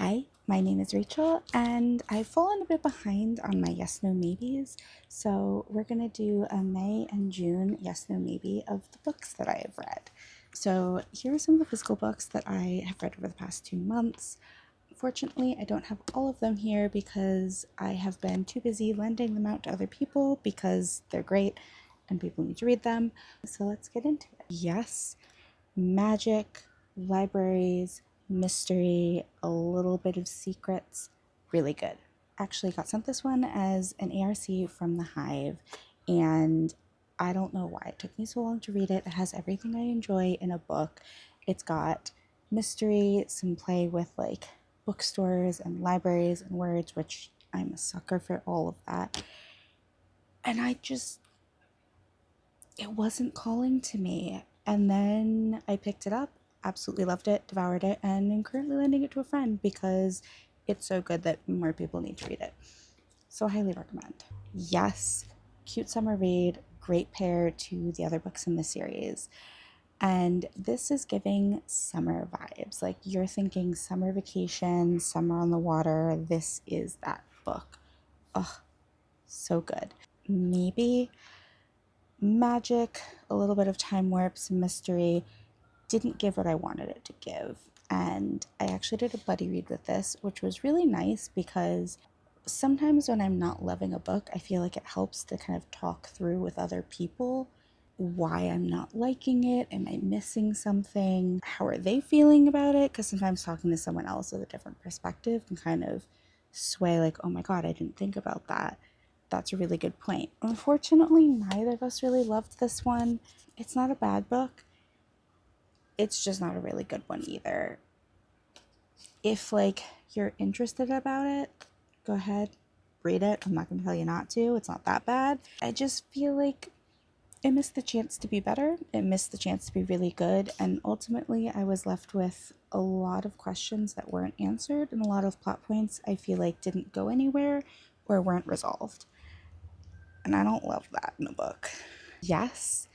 Hi, my name is Rachel, and I've fallen a bit behind on my yes, no, maybes. So we're going to do a May and June yes, no, maybe of the books that I have read. So here are some of the physical books that I have read over the past 2 months. Fortunately, I don't have all of them here because I have been too busy lending them out to other people because they're great and people need to read them. So let's get into it. Yes, magic, libraries, mystery, a little bit of secrets, really good. Actually got sent this one as an ARC from the Hive, and I don't know why it took me so long to read it. It has everything I enjoy in a book. It's got mystery, some play with like bookstores and libraries and words, which I'm a sucker for all of that. And it wasn't calling to me. And then I picked it up, absolutely loved it, devoured it, and am currently lending it to a friend because it's so good that more people need to read it. So I highly recommend. Yes, cute summer read, great pair to the other books in the series. And this is giving summer vibes. Like you're thinking summer vacation, summer on the water. This is that book. Oh, so good. Maybe magic, a little bit of time warp, some mystery, didn't give what I wanted it to give. And I actually did a buddy read with this, which was really nice because sometimes when I'm not loving a book, I feel like it helps to kind of talk through with other people why I'm not liking it. Am I missing something? How are they feeling about it? Because sometimes talking to someone else with a different perspective can kind of sway like, oh my God, I didn't think about that. That's a really good point. Unfortunately, neither of us really loved this one. It's not a bad book. It's just not a really good one either. If like you're interested about it, go ahead, read it. I'm not going to tell you not to. It's not that bad. I just feel like it missed the chance to be better. It missed the chance to be really good. And ultimately, I was left with a lot of questions that weren't answered and a lot of plot points I feel like didn't go anywhere or weren't resolved. And I don't love that in a book. Yes,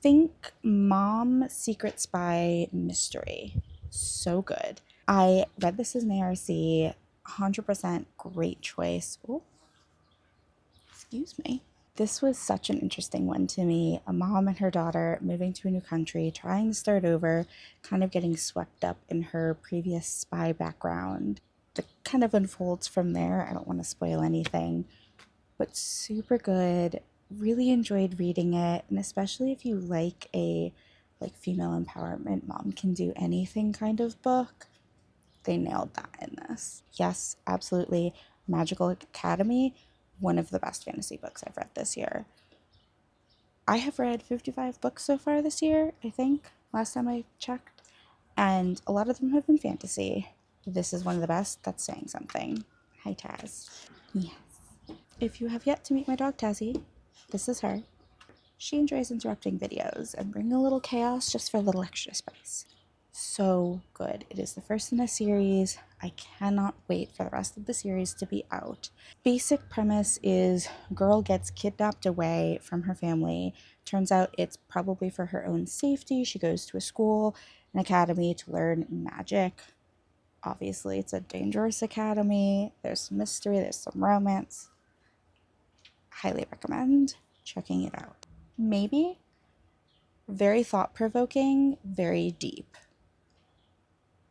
think Mom Secret Spy Mystery. So good. I read this as an ARC, 100% great choice. Oh, excuse me. This was such an interesting one to me. A mom and her daughter moving to a new country, trying to start over, kind of getting swept up in her previous spy background. It kind of unfolds from there. I don't want to spoil anything, but super good. Really enjoyed reading it, and especially if you like a female empowerment, mom can do anything kind of book, they nailed that in this. Yes, absolutely. Magical Academy, one of the best fantasy books I've read this year. I have read 55 books so far this year, I think, last time I checked, and a lot of them have been fantasy. This is one of the best. That's saying something. Hi, Taz. Yes. If you have yet to meet my dog Tazzy, this is her. She enjoys interrupting videos and bringing a little chaos just for a little extra spice. So good. It is the first in a series. I cannot wait for the rest of the series to be out. Basic premise is girl gets kidnapped away from her family. Turns out it's probably for her own safety. She goes to a school, an academy to learn magic. Obviously, it's a dangerous academy. There's some mystery, there's some romance. Highly recommend checking it out. Maybe very thought-provoking, very deep.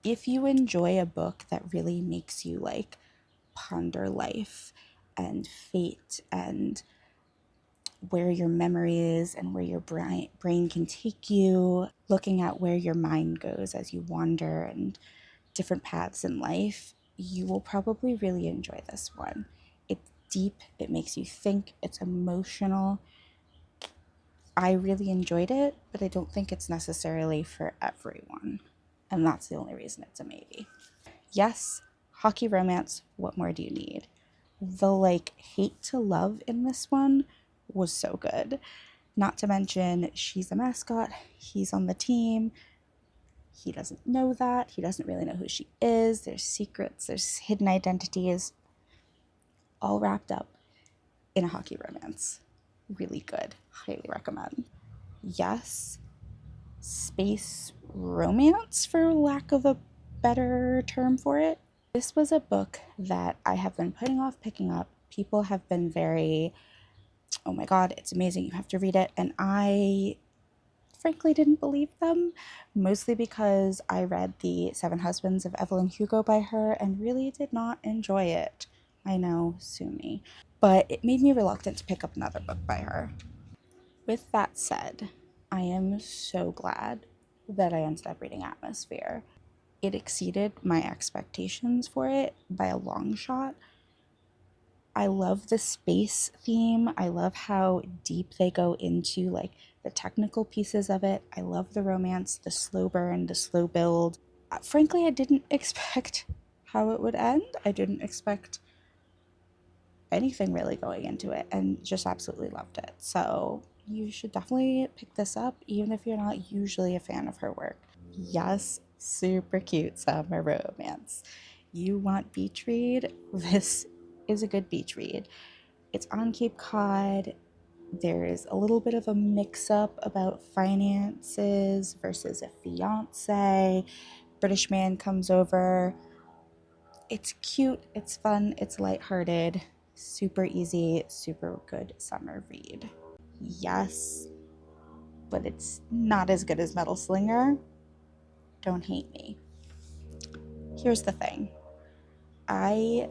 If you enjoy a book that really makes you like ponder life and fate and where your memory is and where your brain can take you, looking at where your mind goes as you wander and different paths in life, you will probably really enjoy this one. It's deep, it makes you think, it's emotional. I really enjoyed it, but I don't think it's necessarily for everyone. And that's the only reason it's a maybe. Yes, hockey romance, what more do you need? The hate to love in this one was so good. Not to mention, she's a mascot, he's on the team, he doesn't know that, he doesn't really know who she is, there's secrets, there's hidden identities, all wrapped up in a hockey romance. Really good. Highly recommend. Yes, space romance, for lack of a better term for it. This was a book that I have been putting off picking up. People have been very, oh my god, it's amazing, you have to read it. And I frankly didn't believe them, mostly because I read The Seven Husbands of Evelyn Hugo by her and really did not enjoy it. I know, sue me. But it made me reluctant to pick up another book by her. With that said, I am so glad that I ended up reading Atmosphere. It exceeded my expectations for it by a long shot. I love the space theme. I love how deep they go into like the technical pieces of it. I love the romance, the slow burn, the slow build. Frankly, I didn't expect how it would end. I didn't expect anything really going into it and just absolutely loved it. So you should definitely pick this up, even if you're not usually a fan of her work. Yes, super cute summer romance. You want beach read? This is a good beach read. It's on Cape Cod. There's a little bit of a mix-up about finances versus a fiance. British man comes over. It's cute, it's fun, it's lighthearted, super easy, super good summer read. Yes, but it's not as good as Metal Slinger. Don't hate me. Here's the thing. I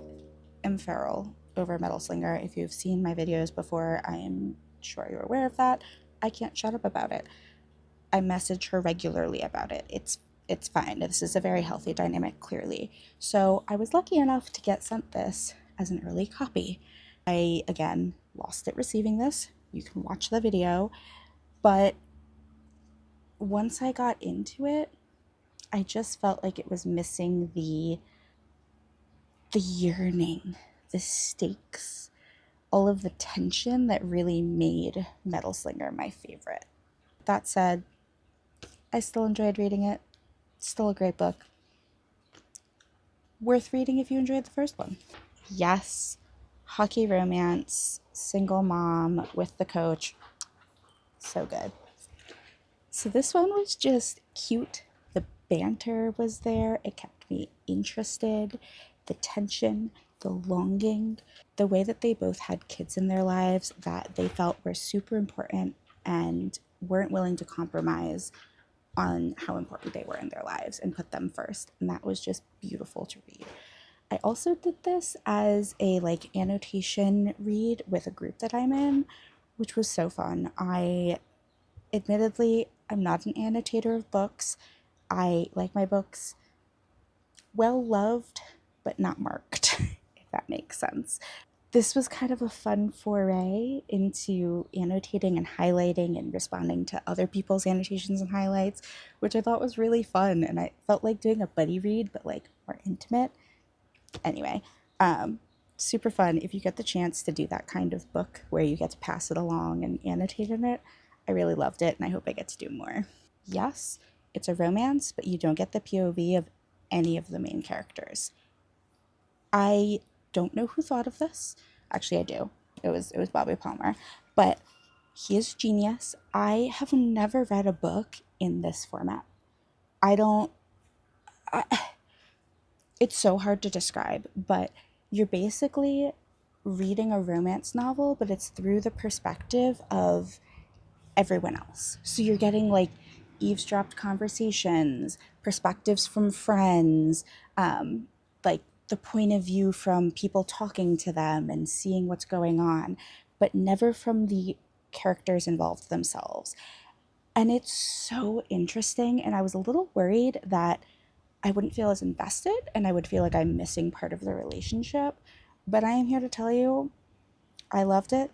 am feral over Metal Slinger. If you've seen my videos before, I am sure you're aware of that. I can't shut up about it. I message her regularly about it. It's fine. This is a very healthy dynamic, clearly. So I was lucky enough to get sent this as an early copy. I, again, lost it receiving this. You can watch the video. But once I got into it, I just felt like it was missing the yearning, the stakes, all of the tension that really made Metal Slinger my favorite. That said, I still enjoyed reading it. It's still a great book. Worth reading if you enjoyed the first one. Yes, hockey romance, single mom with the coach. So good. So this one was just cute. The banter was there. It kept me interested. The tension, the longing, the way that they both had kids in their lives that they felt were super important and weren't willing to compromise on how important they were in their lives and put them first. And that was just beautiful to read. I also did this as a like annotation read with a group that I'm in, which was so fun. Admittedly, I'm not an annotator of books. I like my books well loved, but not marked, if that makes sense. This was kind of a fun foray into annotating and highlighting and responding to other people's annotations and highlights, which I thought was really fun. And I felt like doing a buddy read, but like more intimate. Anyway, super fun. If you get the chance to do that kind of book where you get to pass it along and annotate in it, I really loved it, and I hope I get to do more. Yes, it's a romance, but you don't get the POV of any of the main characters. I don't know who thought of this. Actually, I do. It was Bobby Palmer, but he is genius. I have never read a book in this format. It's so hard to describe, but you're basically reading a romance novel, but it's through the perspective of everyone else. So you're getting like eavesdropped conversations, perspectives from friends, like the point of view from people talking to them and seeing what's going on, but never from the characters involved themselves. And it's so interesting. And I was a little worried that I wouldn't feel as invested and I would feel like I'm missing part of the relationship. But I am here to tell you, I loved it.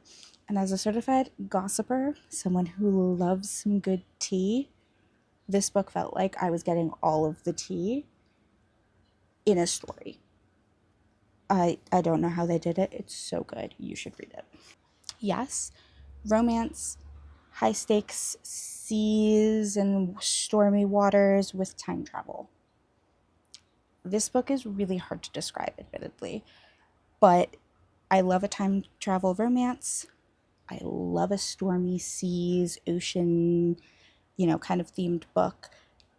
And as a certified gossiper, someone who loves some good tea, this book felt like I was getting all of the tea in a story. I don't know how they did it. It's so good. You should read it. Yes, romance, high stakes seas and stormy waters with time travel. This book is really hard to describe, admittedly, but I love a time travel romance. I love a stormy seas, ocean, kind of themed book.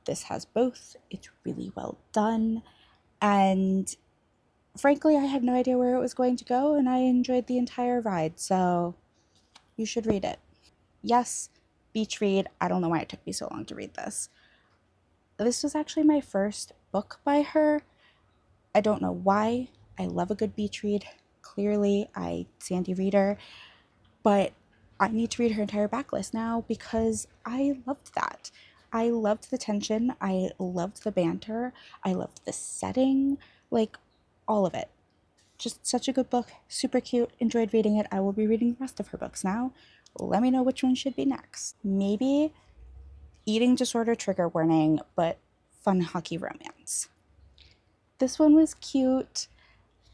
This has both. It's really well done. And frankly, I had no idea where it was going to go, and I enjoyed the entire ride, so you should read it. Yes, beach read. I don't know why it took me so long to read this. This was actually my first book by her. I don't know why. I love a good beach read. Clearly, Sandy reader, but I need to read her entire backlist now because I loved that. I loved the tension. I loved the banter. I loved the setting. Like, all of it. Just such a good book. Super cute. Enjoyed reading it. I will be reading the rest of her books now. Let me know which one should be next. Maybe eating disorder trigger warning, but fun hockey romance. This one was cute.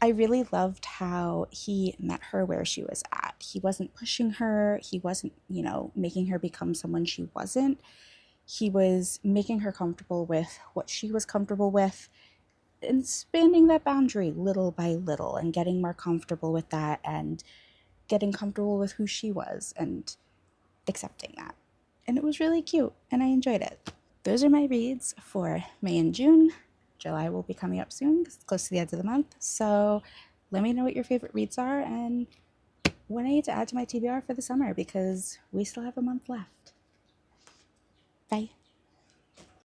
I really loved how he met her where she was at. He wasn't pushing her. He wasn't, making her become someone she wasn't. He was making her comfortable with what she was comfortable with and expanding that boundary little by little and getting more comfortable with that and getting comfortable with who she was and accepting that. And it was really cute and I enjoyed it. Those are my reads for May and June. July will be coming up soon because it's close to the end of the month. So let me know what your favorite reads are and what I need to add to my TBR for the summer because we still have a month left. Bye.